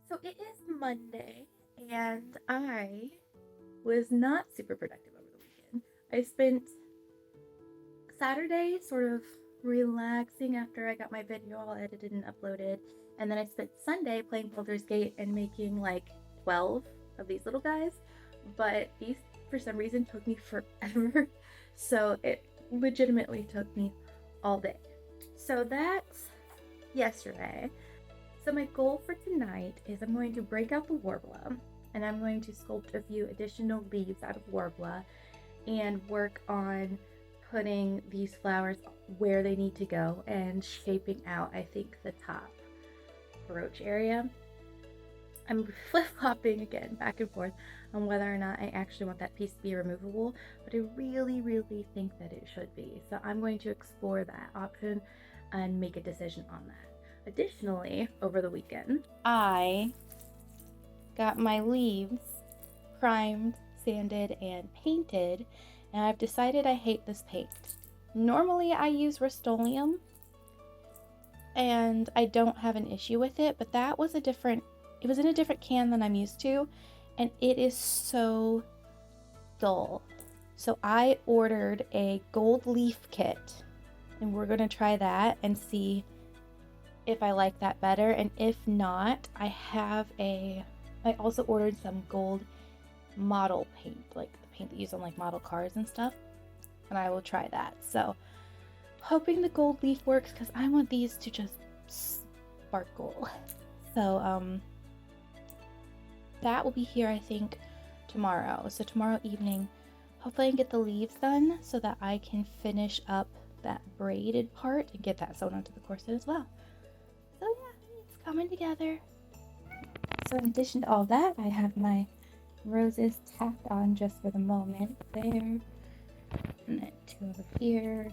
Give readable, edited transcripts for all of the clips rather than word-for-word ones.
So it is Monday, and I was not super productive over the weekend. I spent Saturday sort of relaxing after I got my video all edited and uploaded, and then I spent Sunday playing Baldur's Gate and making like 12 of these little guys. But these, for some reason, took me forever, so it legitimately took me all day. So that's yesterday. So my goal for tonight is I'm going to break out the Warbler and I'm going to sculpt a few additional leaves out of Warbler and work on putting these flowers where they need to go and shaping out, I think, the top brooch area. I'm flip-flopping again back and forth on whether or not I actually want that piece to be removable, but I really, really think that it should be. So I'm going to explore that option and make a decision on that. Additionally, over the weekend, I got my leaves primed, sanded, and painted, and I've decided I hate this paint. Normally I use Rust-Oleum, and I don't have an issue with it, but it was in a different can than I'm used to, and it is so dull. So I ordered a gold leaf kit, and we're going to try that and see if I like that better, and if not, I also ordered some gold model paint, like the paint that you use on like model cars and stuff, and I will try that. So hoping the gold leaf works because I want these to just sparkle. So that will be here, I think, tomorrow. So tomorrow evening, hopefully I can get the leaves done so that I can finish up that braided part and get that sewn onto the corset as well. So yeah, it's coming together. So in addition to all that, I have my roses tacked on just for the moment there. And then two over here,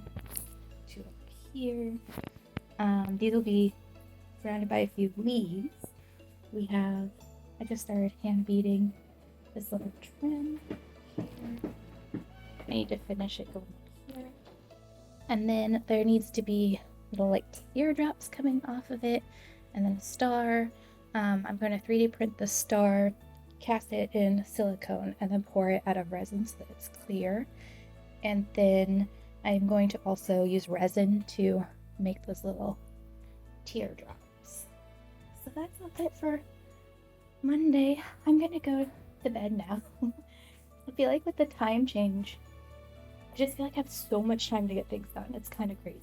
two over here. These will be surrounded by a few leaves. I just started hand beading this little trim here. I need to finish it going here. And then there needs to be little like teardrops coming off of it, and then a star. I'm going to 3D print the star, cast it in silicone, and then pour it out of resin so that it's clear. And then I'm going to also use resin to make those little teardrops. So that's all it for Monday. I'm gonna go to bed now. I feel like with the time change, I just feel like I have so much time to get things done. It's kind of crazy.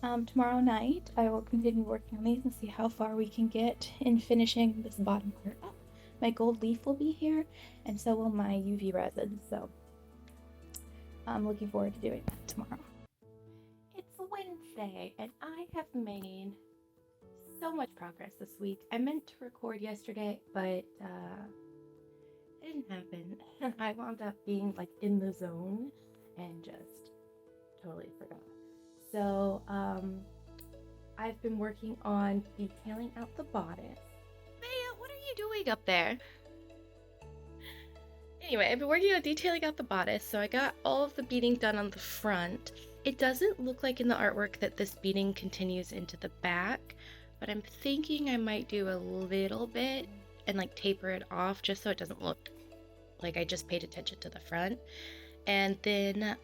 So, tomorrow night, I will continue working on these and see how far we can get in finishing this bottom part up. My gold leaf will be here, and so will my UV resin. So, I'm looking forward to doing that tomorrow. It's Wednesday, and I have made so much progress this week. I meant to record yesterday, but it didn't happen. I wound up being like in the zone and just totally forgot. So I've been working on detailing out the bodice. Maya, what are you doing up there? Anyway, I've been working on detailing out the bodice, so I got all of the beading done on the front. It doesn't look like in the artwork that this beading continues into the back, but I'm thinking I might do a little bit and like taper it off just so it doesn't look like I just paid attention to the front. And then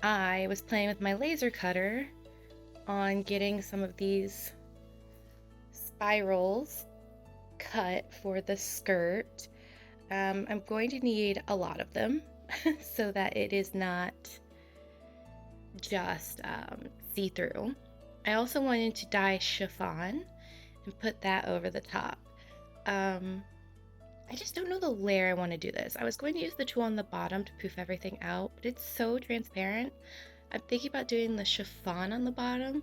I was playing with my laser cutter on getting some of these spirals cut for the skirt. I'm going to need a lot of them so that it is not just see-through. I also wanted to dye chiffon and put that over the top. I just don't know the layer I want to do this. I was going to use the tool on the bottom to poof everything out, but it's so transparent. I'm thinking about doing the chiffon on the bottom,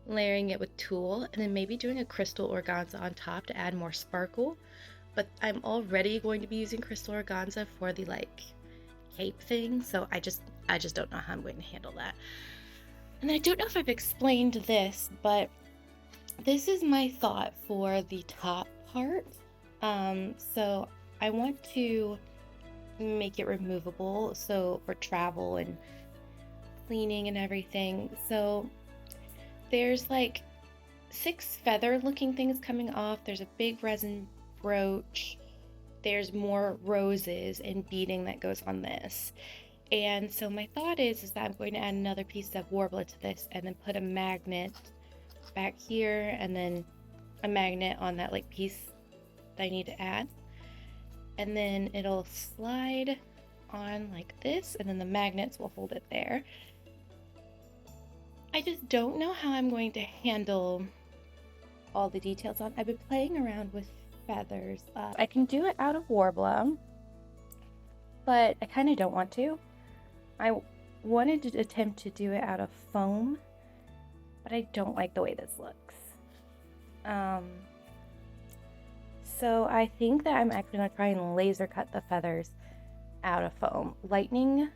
layering it with tulle, and then maybe doing a crystal organza on top to add more sparkle. But I'm already going to be using crystal organza for the like cape thing, so I just don't know how I'm going to handle that. And I don't know if I've explained this, but this is my thought for the top part. So I want to make it removable, so for travel and cleaning and everything. So there's like 6 feather looking things coming off. There's a big resin brooch. There's more roses and beading that goes on this. And so my thought is that I'm going to add another piece of warbler to this and then put a magnet back here and then a magnet on that like piece that I need to add. And then it'll slide on like this, and then the magnets will hold it there. I just don't know how I'm going to handle all the details on. I've been playing around with feathers. I can do it out of warbler, but I kind of don't want to. I wanted to attempt to do it out of foam, but I don't like the way this looks. So I think that I'm actually going to try and laser cut the feathers out of foam. Lightning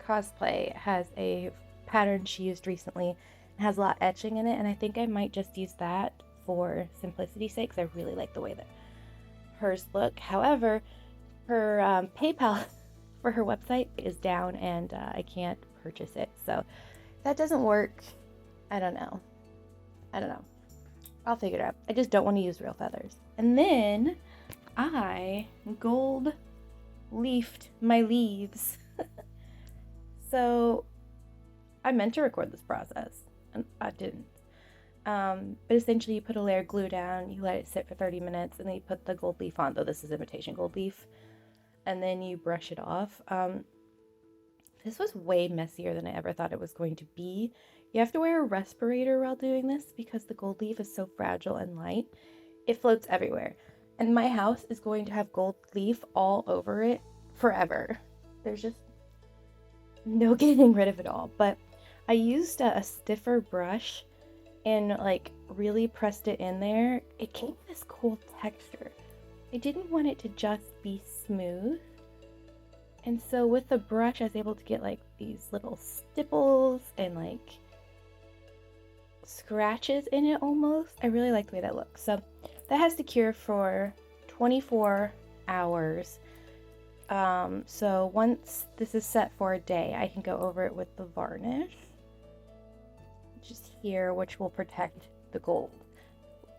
Cosplay has a pattern she used recently. It has a lot of etching in it, and I think I might just use that for simplicity's sake, because I really like the way that hers look. However, her PayPal for her website is down, and I can't purchase it, so that doesn't work. I don't know. I'll figure it out. I just don't want to use real feathers. And then I gold leafed my leaves. So I meant to record this process and I didn't. But essentially you put a layer of glue down, you let it sit for 30 minutes, and then you put the gold leaf on, though this is imitation gold leaf, and then you brush it off. This was way messier than I ever thought it was going to be. You have to wear a respirator while doing this because the gold leaf is so fragile and light. It floats everywhere. And my house is going to have gold leaf all over it forever. There's just no getting rid of it all. But I used a stiffer brush and like really pressed it in there. It gave this cool texture. I didn't want it to just be smooth. And so with the brush, I was able to get like these little stipples and like scratches in it almost. I really like the way that looks. So that has to cure for 24 hours. So once this is set for a day, I can go over it with the varnish, just here, which will protect the gold.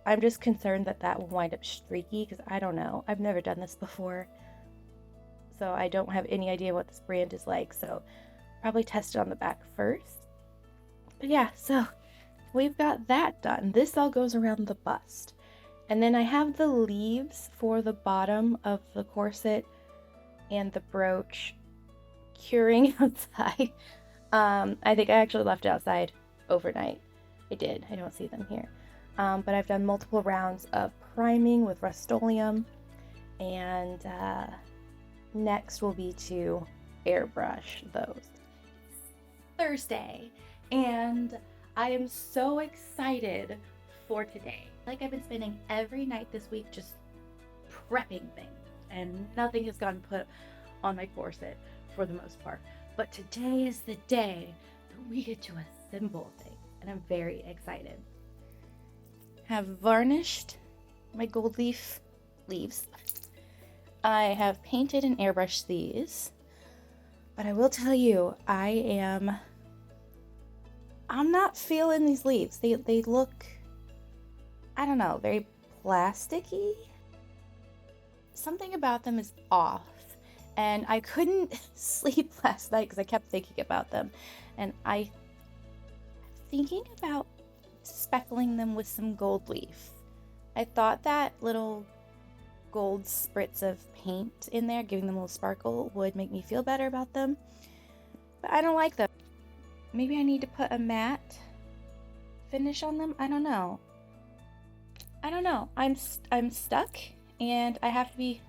I'm just concerned that that will wind up streaky because I don't know. I've never done this before. So I don't have any idea what this brand is like. So probably test it on the back first. But yeah, so we've got that done. This all goes around the bust. And then I have the leaves for the bottom of the corset and the brooch curing outside. I think I actually left it outside overnight. I did. I don't see them here. But I've done multiple rounds of priming with Rust-Oleum, and next will be to airbrush those. Thursday, and I am so excited for today. Like, I've been spending every night this week just prepping things, and nothing has gotten put on my corset for the most part. But today is the day that we get to assemble things, and I'm very excited. Have varnished my gold leaf leaves. I have painted and airbrushed these, but I will tell you, I'm not feeling these leaves. They look, I don't know, very plasticky. Something about them is off, and I couldn't sleep last night because I kept thinking about them, and I'm thinking about speckling them with some gold leaf. I thought that little gold spritz of paint in there, giving them a little sparkle, would make me feel better about them, but I don't like them. Maybe I need to put a matte finish on them. I don't know. I'm stuck, and I have to be,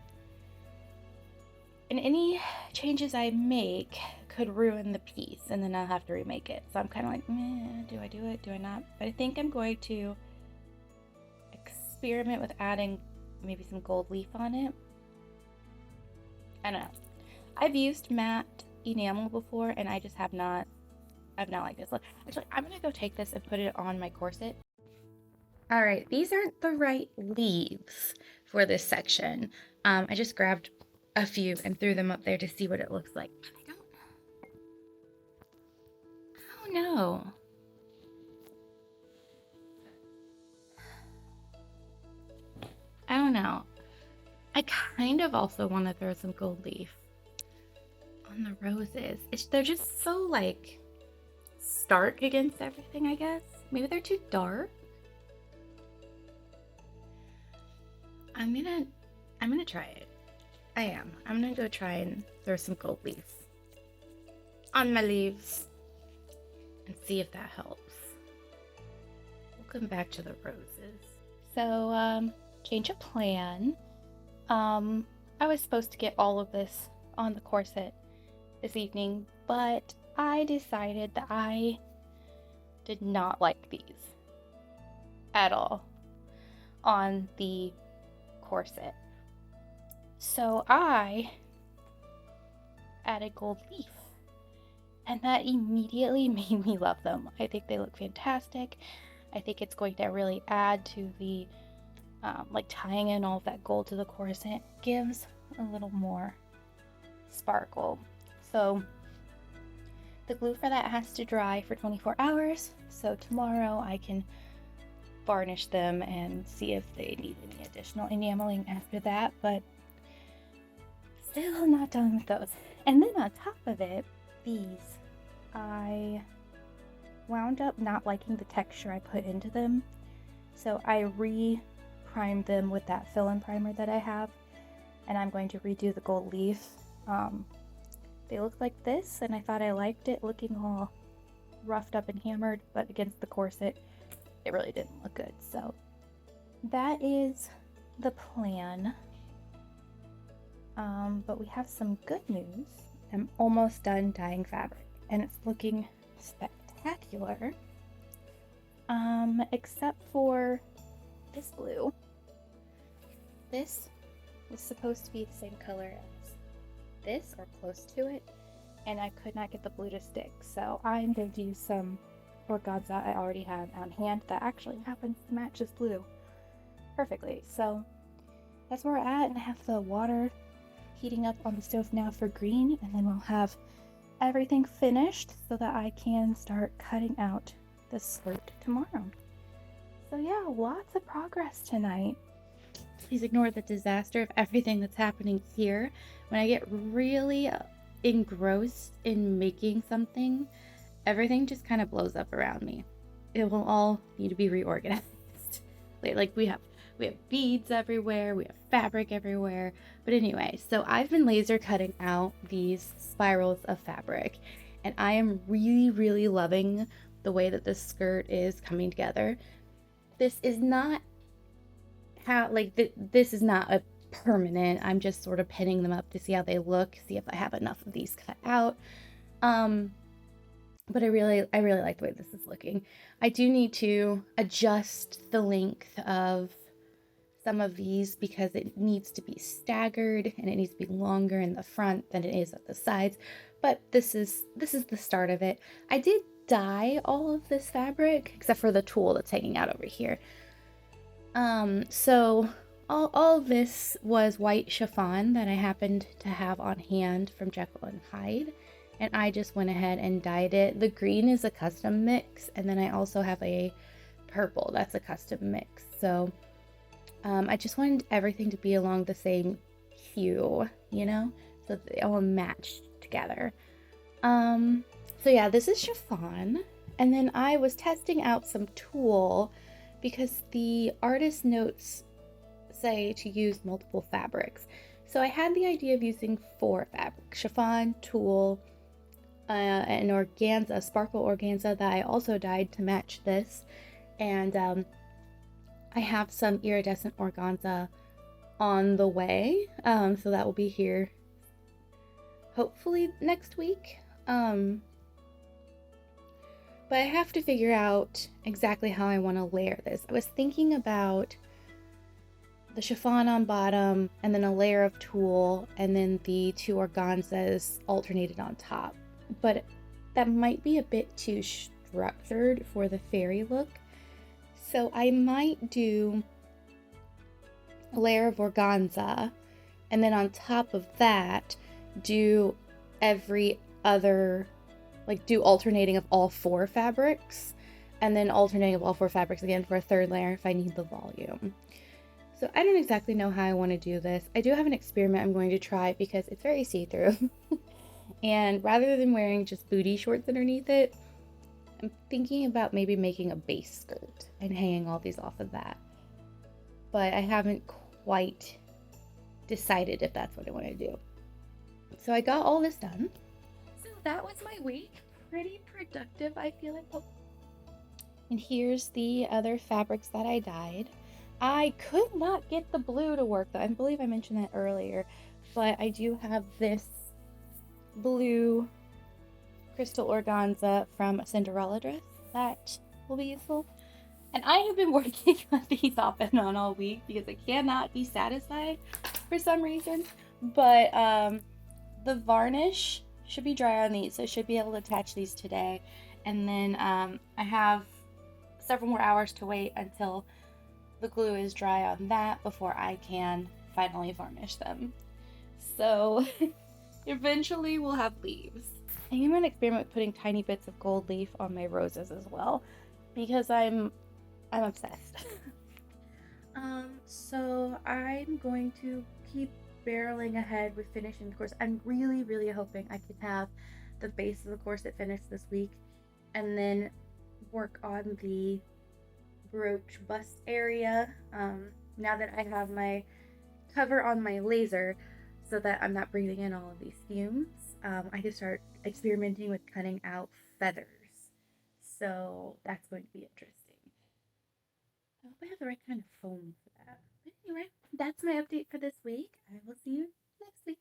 and any changes I make could ruin the piece, and then I'll have to remake it. So I'm kind of like, do I do it? Do I not? But I think I'm going to experiment with adding maybe some gold leaf on it. I don't know. I've used matte enamel before, and I just have not. I've not liked this. Look, actually, I'm gonna go take this and put it on my corset. All right, these aren't the right leaves for this section. I just grabbed a few and threw them up there to see what it looks like. I don't know. don't know. I kind of also want to throw some gold leaf on the roses. They're just so like stark against everything, I guess. Maybe they're too dark. I'm gonna try it. I'm gonna go try and throw some gold leaf on my leaves and see if that helps. We'll come back to the roses. So, change of plan. I was supposed to get all of this on the corset this evening, but I decided that I did not like these at all on the corset. So I added gold leaf, and that immediately made me love them. I think they look fantastic. I think it's going to really add to the like tying in all of that gold to the corset gives a little more sparkle. So the glue for that has to dry for 24 hours. So tomorrow I can varnish them and see if they need any additional enameling after that, but still not done with those. And then on top of it, these, I wound up not liking the texture I put into them. So I primed them with that fill-in primer that I have, and I'm going to redo the gold leaf. They look like this, and I thought I liked it looking all roughed up and hammered, but against the corset it really didn't look good. So that is the plan. But we have some good news. I'm almost done dyeing fabric, and it's looking spectacular, except for this blue. This was supposed to be the same color as this, or close to it, and I could not get the blue to stick, so I'm going to use some organza I already have on hand that actually happens to match this blue perfectly. So that's where we're at, and I have the water heating up on the stove now for green, and then we'll have everything finished so that I can start cutting out the skirt tomorrow. So yeah, lots of progress tonight. Please ignore the disaster of everything that's happening here. When I get really engrossed in making something, everything just kind of blows up around me. It will all need to be reorganized. Like we have beads everywhere, we have fabric everywhere. But anyway, so I've been laser cutting out these spirals of fabric, and I am really loving the way that this skirt is coming together. This is not this is not a permanent. I'm just sort of pinning them up to see how they look, see if I have enough of these cut out. But I really like the way this is looking. I do need to adjust the length of some of these because it needs to be staggered, and it needs to be longer in the front than it is at the sides. But this is the start of it. I did dye all of this fabric except for the tulle that's hanging out over here. So all of this was white chiffon that I happened to have on hand from Jekyll and Hyde, and I just went ahead and dyed it. The green is a custom mix, and then I also have a purple that's a custom mix. So I just wanted everything to be along the same hue, you know, so that they all match together. So yeah, this is chiffon, and then I was testing out some tulle because the artist notes say to use multiple fabrics. So I had the idea of using 4 fabrics: chiffon, tulle, an organza, sparkle organza that I also dyed to match this, and I have some iridescent organza on the way, so that will be here hopefully next week. But I have to figure out exactly how I want to layer this. I was thinking about the chiffon on bottom, and then a layer of tulle, and then the 2 organzas alternated on top. But that might be a bit too structured for the fairy look. So I might do a layer of organza, and then on top of that, do every other, like do alternating of all 4 fabrics, and then alternating of all 4 fabrics again for a 3rd layer if I need the volume. So I don't exactly know how I want to do this. I do have an experiment I'm going to try because it's very see-through. And rather than wearing just booty shorts underneath it, I'm thinking about maybe making a base skirt and hanging all these off of that. But I haven't quite decided if that's what I want to do. So I got all this done. So that was my week. Pretty productive, I feel like. Oh. And here's the other fabrics that I dyed. I could not get the blue to work though. I believe I mentioned that earlier. But I do have this blue crystal organza from a Cinderella dress that will be useful. And I have been working on these off and on all week because I cannot be satisfied for some reason. But the varnish should be dry on these, so I should be able to attach these today. And then I have several more hours to wait until the glue is dry on that before I can finally varnish them. So eventually we'll have leaves. I am going to experiment with putting tiny bits of gold leaf on my roses as well because I'm obsessed. So I'm going to keep barreling ahead with finishing the course. I'm really hoping I can have the base of the corset finished this week and then work on the brooch bust area now that I have my cover on my laser so that I'm not breathing in all of these fumes. I can start experimenting with cutting out feathers, so that's going to be interesting. I hope I have the right kind of foam for that. But anyway, that's my update for this week. I will see you next week.